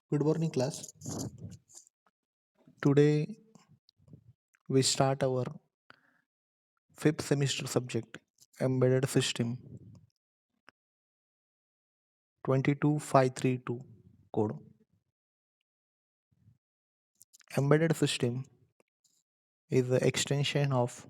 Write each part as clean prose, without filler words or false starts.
Good morning, class. Today we start our fifth semester subject, Embedded System 22532 code. Embedded System is the extension of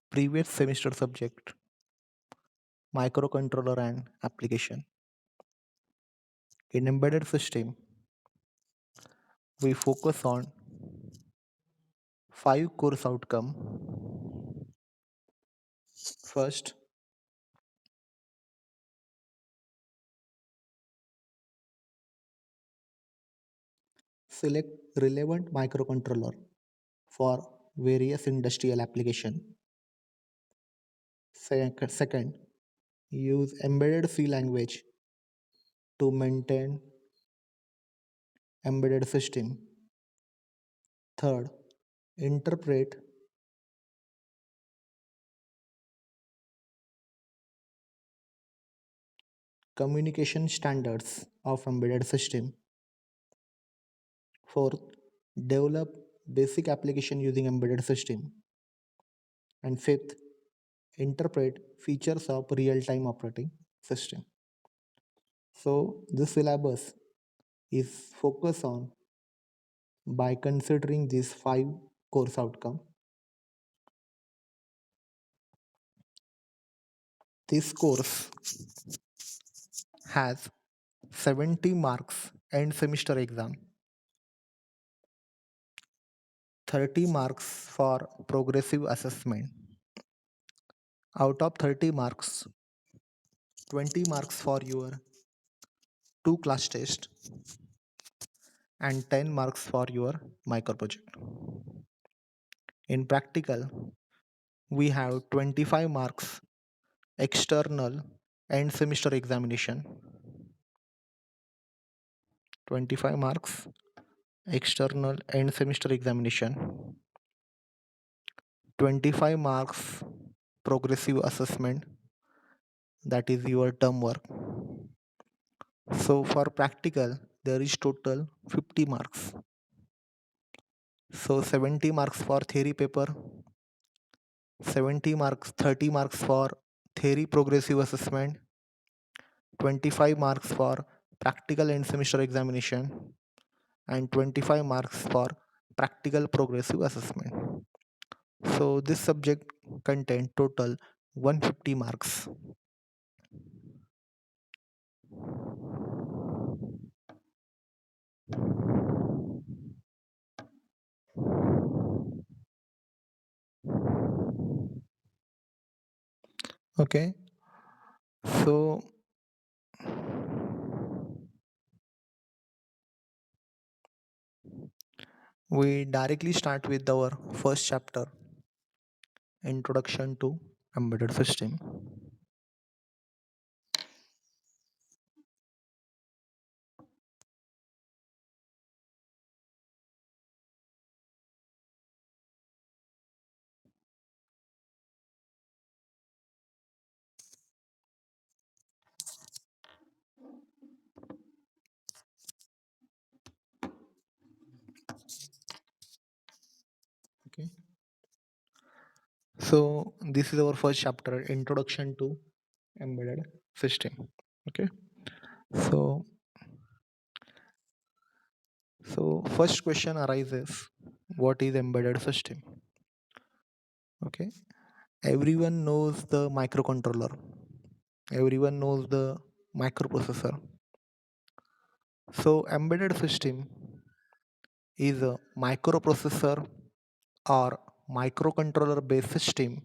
previous semester subject, Microcontroller and Application. In Embedded System, we focus on five course outcome. First, select relevant microcontroller for various industrial application. Second, use embedded C language to maintain embedded system. Third, interpret communication standards of embedded system. Fourth, develop basic application using embedded system. And fifth, interpret features of real-time operating system. So this syllabus is focused on by considering these five course outcome. This course has 70 marks end semester exam, 30 marks for progressive assessment. Out of 30 marks, 20 marks for your two class test and 10 marks for your micro project. In practical, we have 25 marks external end semester examination, 25 marks external end semester examination, 25 marks progressive assessment, that is your term work. So for practical, there is total 50 marks. So 70 marks for theory paper, 70 marks, 30 marks for theory progressive assessment, 25 marks for practical end semester examination, and 25 marks for practical progressive assessment. So this subject contain total 150 marks. Okay, so we directly start with our first chapter, Introduction to Embedded System. Okay, so this is our first chapter, Introduction to Embedded System. Okay, so first question arises, what is embedded system? Okay, everyone knows the microcontroller, everyone knows the microprocessor. So embedded system is a microprocessor or microcontroller based system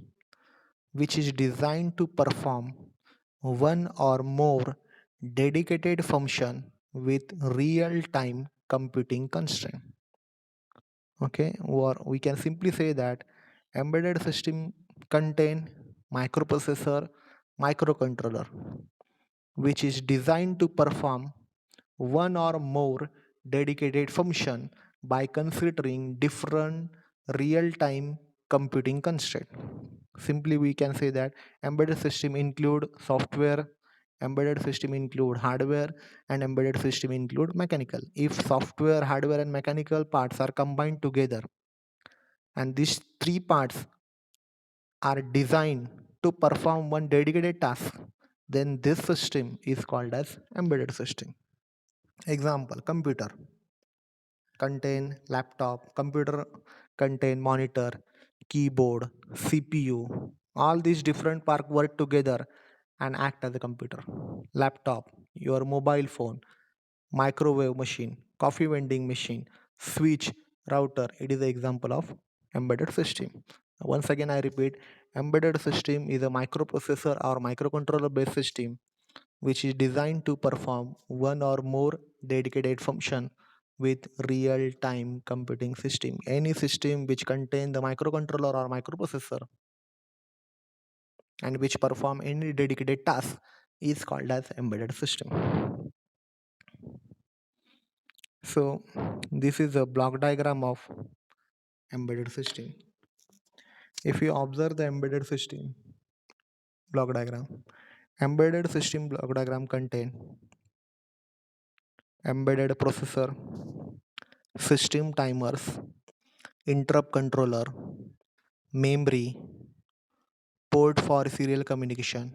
which is designed to perform one or more dedicated function with real time computing constraint. Okay, or we can simply say that embedded system contain microprocessor, microcontroller which is designed to perform one or more dedicated function by considering different real-time computing constraint. Simply we can say that embedded system include software, Embedded system include hardware and embedded system include mechanical. If software, hardware and mechanical parts are combined together and these three parts are designed to perform one dedicated task, then this system is called as embedded system. Example, computer contain laptop, computer contain monitor, keyboard, CPU. All these different parts work together and act as a computer. Laptop, your mobile phone, microwave machine, coffee vending machine, switch, router. It is an example of embedded system. Once again, I repeat, embedded system is a microprocessor or microcontroller based system which is designed to perform one or more dedicated function with real-time computing system. Any system which contain the microcontroller or microprocessor and which perform any dedicated task is called as embedded system. So this is a block diagram of embedded system. If you observe the embedded system block diagram, embedded system block diagram contain embedded processor, system timers, interrupt controller, memory, port for serial communication,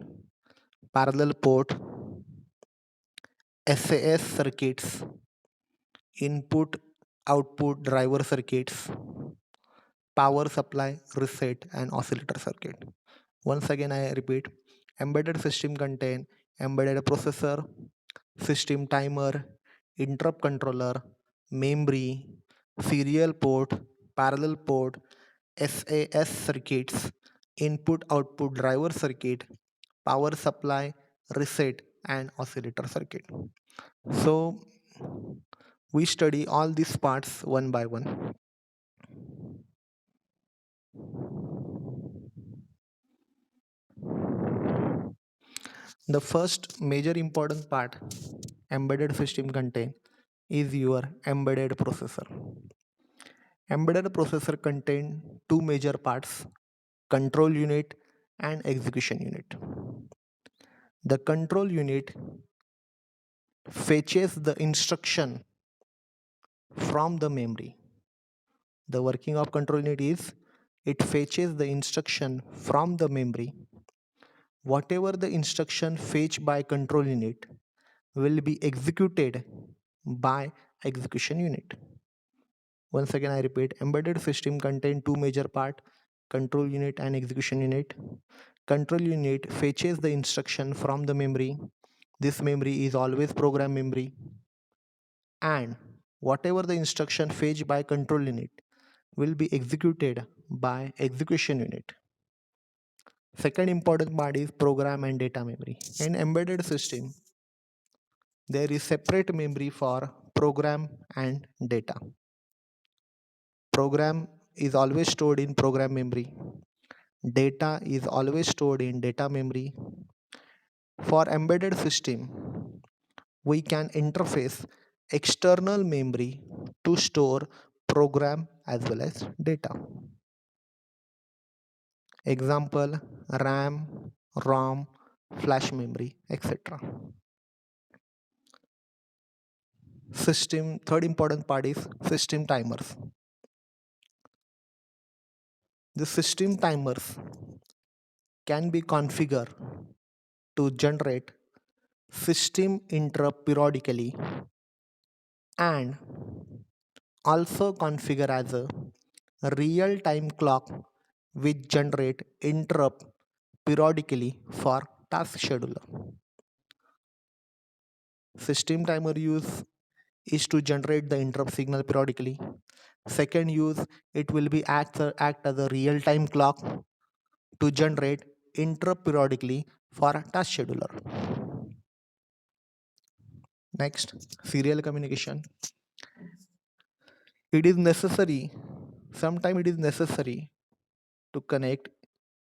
parallel port, SAS circuits, input output driver circuits, power supply, reset, and oscillator circuit. Once again, I repeat, embedded system contain embedded processor, system timer, interrupt controller, memory, serial port, parallel port, SAS circuits, input output driver circuit, power supply, reset, and oscillator circuit. So we study all these parts one by one. The first major important part embedded system contain is your embedded processor. Embedded processor contain two major parts, control unit and execution unit. The control unit fetches the instruction from the memory. The working of control unit is it fetches the instruction from the memory. Whatever the instruction fetched by control unit will be executed by execution unit. Once again, I repeat, embedded system contain two major part, control unit and execution unit. Control unit fetches the instruction from the memory. This memory is always program memory. And whatever the instruction fetched by control unit will be executed by execution unit. Second important part is program and data memory. In embedded system, there is separate memory for program and data. Program is always stored in program memory. Data is always stored in data memory. For embedded system, we can interface external memory to store program as well as data. Example, RAM, ROM, flash memory, etc. System, third important part is system timers. The system timers can be configured to generate system interrupt periodically and also configure as a real-time clock which generate interrupt periodically for task scheduler. System timer use is to generate the interrupt signal periodically. Second use, it will be act as a real-time clock to generate interrupt periodically for a task scheduler. Next, serial communication. It is necessary, sometimes it is necessary to connect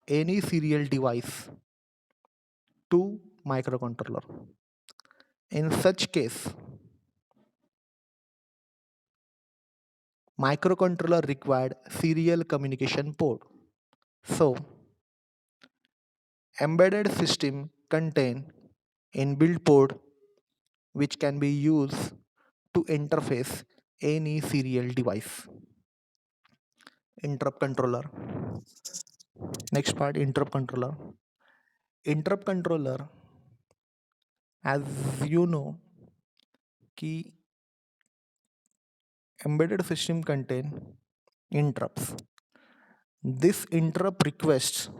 any serial device to microcontroller. In such case, microcontroller required serial communication port. So, embedded system contain inbuilt port which can be used to interface any serial device. Interrupt controller. Next part, interrupt controller. Interrupt controller, as you know, कि embedded system contain interrupts. This interrupt requests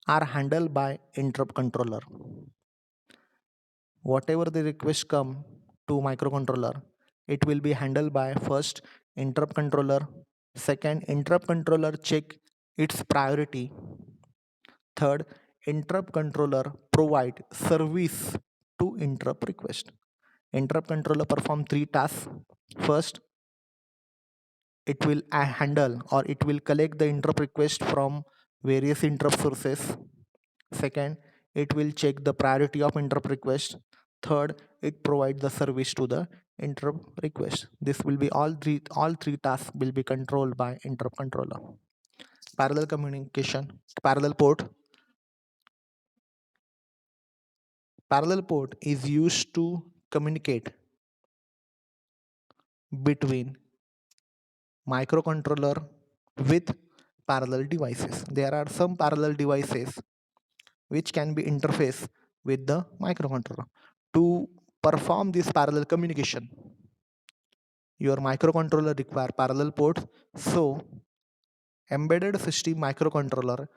are handled by interrupt controller. Whatever the request come to microcontroller, it will be handled by first interrupt controller. Second, interrupt controller check its priority. Third, interrupt controller provide service to interrupt request. Interrupt controller perform three tasks. First, it will handle or it will collect the interrupt request from various interrupt sources. Second, it will check the priority of interrupt request. Third, it provides the service to the interrupt request. This will be all three tasks will be controlled by interrupt controller. Parallel communication, parallel port. Parallel port is used to communicate between microcontroller with parallel devices. There are some parallel devices which can be interfaced with the microcontroller. To perform this parallel communication, your microcontroller require parallel ports. So embedded system microcontroller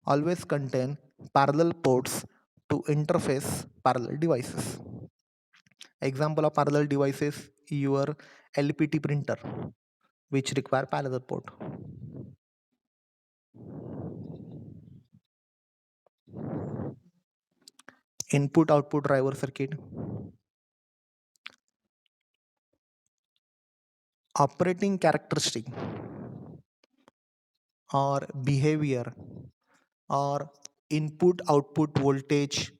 always contain parallel ports to interface parallel devices. Example of parallel devices, your LPT printer, which require parallel port. Input output driver circuit. Operating characteristic or behavior or input output voltage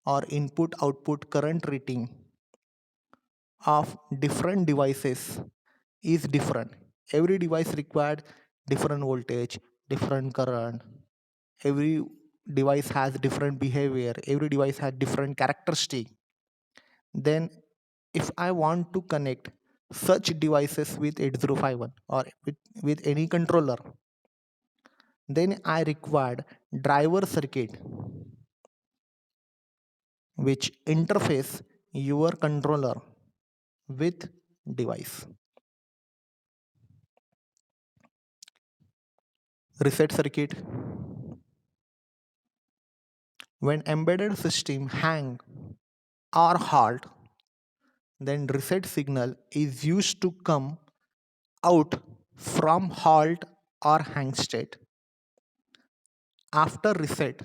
or input output current rating of different devices is different. Every device required different voltage, different current. Every device has different behavior. Every device has different characteristic. Then if I want to connect such devices with 8051 or with any controller, then I required driver circuit which interface your controller with device. Reset circuit. When embedded system hang or halt, then reset signal is used to come out from halt or hang state. After reset,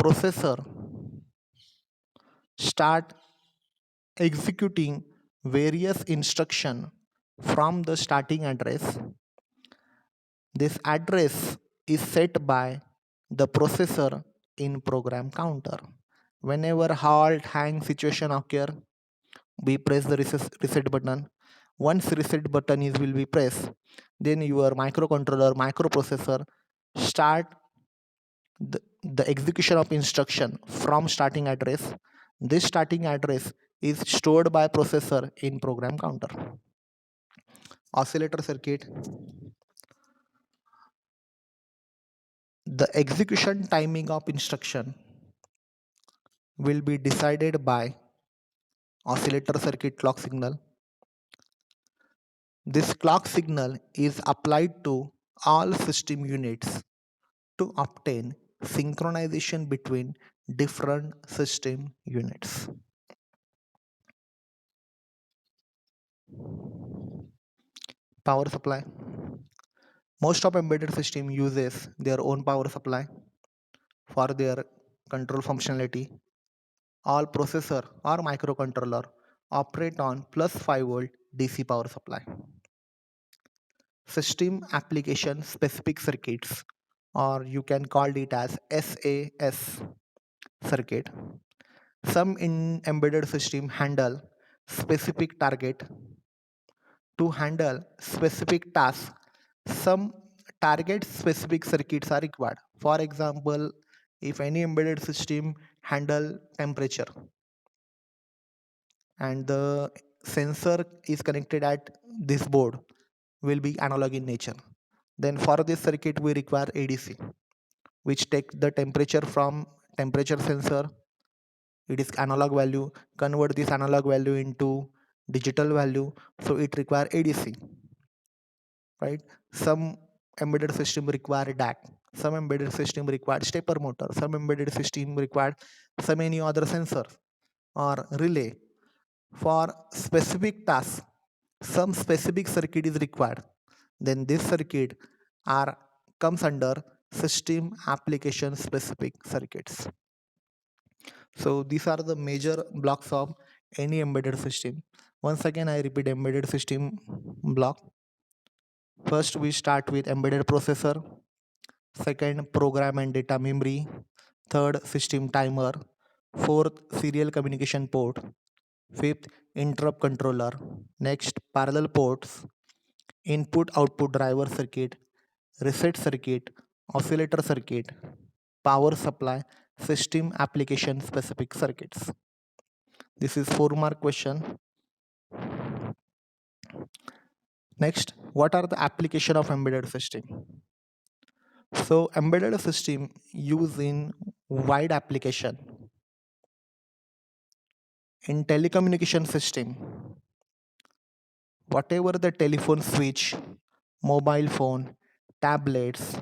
processor start executing various instruction from the starting address. This address is set by the processor in program counter. Whenever halt hang situation occur, we press the reset button. Once reset button is will be pressed, then your microcontroller microprocessor start the execution of instruction from starting address. This starting address is stored by processor in program counter. Oscillator circuit. The execution timing of instruction will be decided by oscillator circuit clock signal. This clock signal is applied to all system units to obtain synchronization between different system units. Power supply. Most of embedded system uses their own power supply for their control functionality. All processor or microcontroller operate on plus 5 volt DC power supply. System application specific circuits, or you can call it as SAS circuit. Some in embedded system handle specific target. To handle specific tasks, some target specific circuits are required. For example, if any embedded system handle temperature, and the sensor is connected at this board will be analog in nature. Then for this circuit we require ADC, which take the temperature from temperature sensor. It is analog value, convert this analog value into digital value, so it require ADC, right? Some embedded system require DAC, some embedded system require stepper motor, some embedded system require some any other sensor or relay. For specific tasks, some specific circuit is required. Then this circuit are comes under system application specific circuits. So these are the major blocks of any embedded system. Once again, I repeat embedded system block. First, we start with embedded processor. Second, program and data memory. Third, system timer. Fourth, serial communication port. Fifth, interrupt controller. Next, parallel ports, input output driver circuit, reset circuit, oscillator circuit, power supply, system application specific circuits. This is 4 mark question. Next, what are the application of embedded system? So embedded system used in wide application in telecommunication system. Whatever the telephone switch, mobile phone, tablets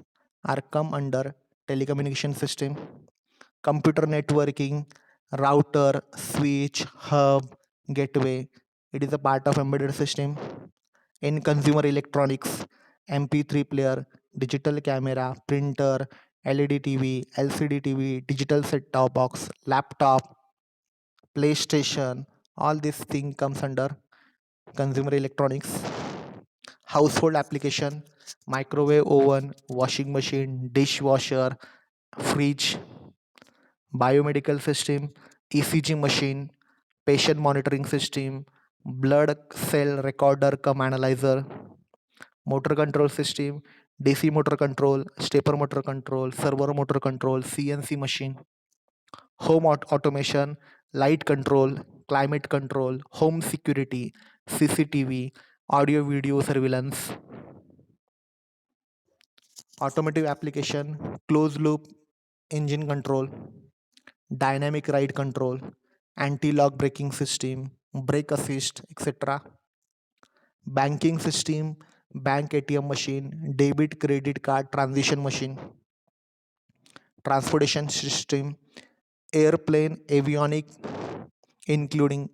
are come under telecommunication system. Computer networking, router, switch, hub, gateway. It is a part of embedded system. In consumer electronics, MP3 player, digital camera, printer, LED TV, LCD TV, digital set-top box, laptop, PlayStation, all this thing comes under consumer electronics. Household application, microwave oven, washing machine, dishwasher, fridge, biomedical system, ECG machine, patient monitoring system, blood cell recorder cum analyzer, motor control system, DC motor control, stepper motor control, servo motor control, CNC machine, home automation, light control, climate control, home security, CCTV, audio video surveillance, automotive application, closed loop engine control, dynamic ride control, anti-lock braking system, brake assist, etc. Banking system, bank ATM machine, debit credit card transition machine, transportation system, airplane avionic, including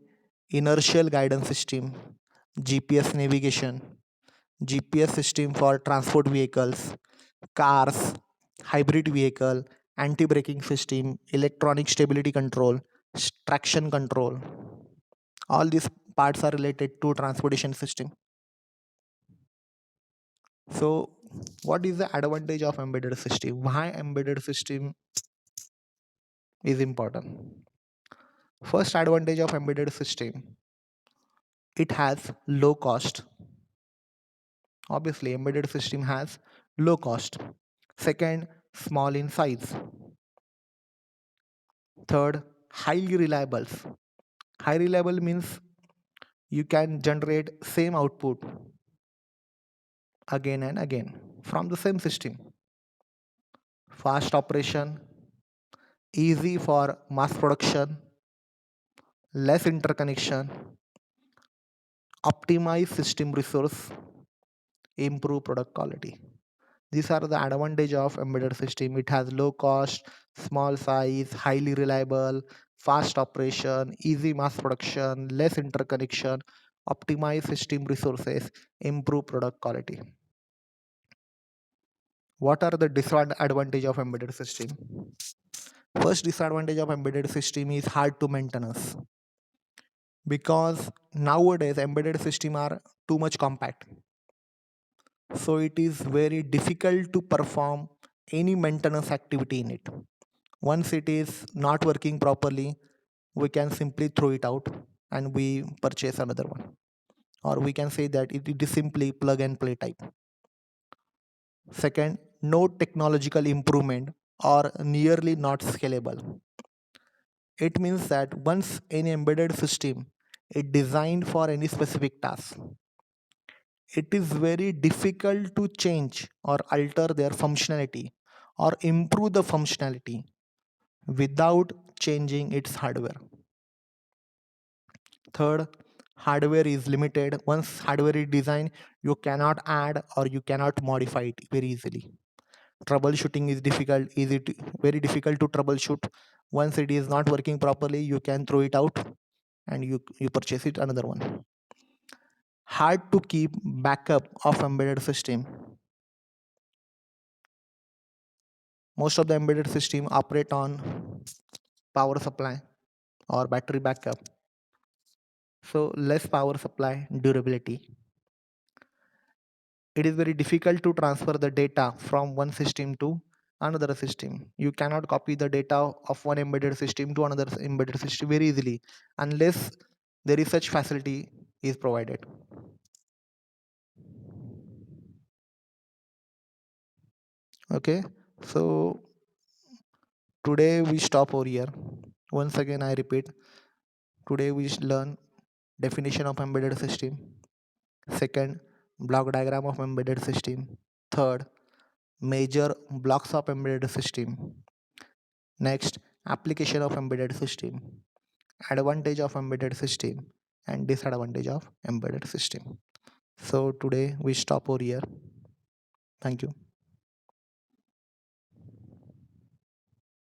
inertial guidance system, GPS navigation, GPS system for transport vehicles, cars, hybrid vehicle, anti-braking system, electronic stability control, traction control. All these parts are related to transportation system. So what is the advantage of embedded system? Why embedded system is important? First advantage of embedded system, it has low cost. Obviously, embedded system has low cost. Second, small in size. Third, highly reliable. High reliable means you can generate same output again and again from the same system. Fast operation, easy for mass production, less interconnection, optimize system resource, improve product quality. These are the advantage of embedded system. It has low cost, small size, highly reliable, fast operation, easy mass production, less interconnection, optimize system resources, improve product quality. What are the disadvantage of embedded system? First disadvantage of embedded system is hard to maintenance, because nowadays embedded system are too much compact, so it is very difficult to perform any maintenance activity in it. Once it is not working properly, we can simply throw it out and we purchase another one, or we can say that it is simply plug and play type. Second, no technological improvement or nearly not scalable. It means that once any embedded system is designed for any specific task, it is very difficult to change or alter their functionality or improve the functionality without changing its hardware. Third, hardware is limited. Once hardware is designed, you cannot add or you cannot modify it very easily. Troubleshooting is difficult, very difficult to troubleshoot. Once it is not working properly, you can throw it out and you purchase it another one. Hard to keep backup of embedded system. Most of the embedded system operate on power supply or battery backup. So less power supply durability. It is very difficult to transfer the data from one system to another system. You cannot copy the data of one embedded system to another embedded system very easily unless there is such facility is provided. Okay, so today we stop over here. Once again I repeat, today we learn definition of embedded system. Second, block diagram of embedded system. Third, major blocks of embedded system. Next, application of embedded system, advantage of embedded system, and disadvantage of embedded system. So today we stop over here. Thank you.